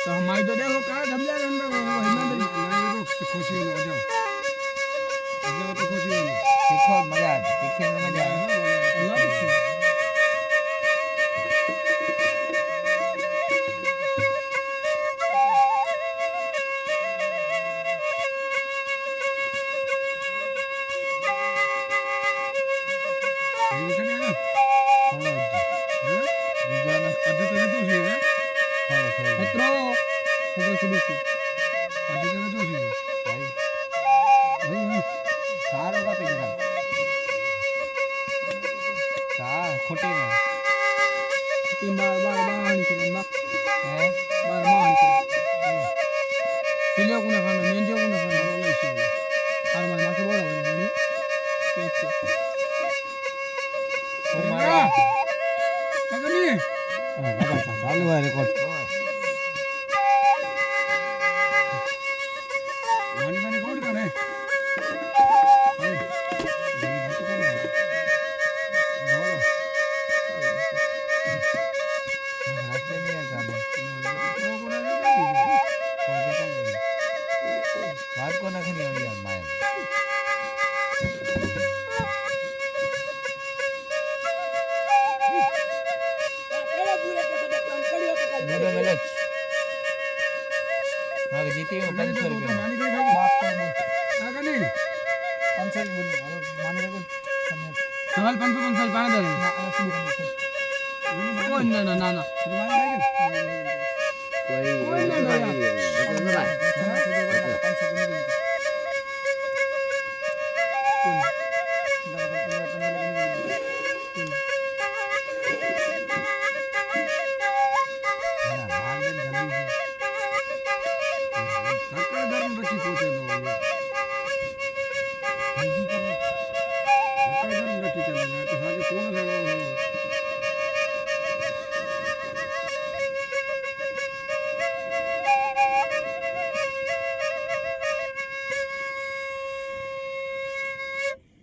तो हमारी तो देखो कहाँ दब जा रहे हैं अंदर नहीं खुशी हो जाओ तो खुशी हो तीखो मजा आती तीखे में मजा आती चालू है रिकॉर्ड जीती हूँ 500 रुपये सवाल 500 पाने दे रहे कोई ना ना ना ना कोई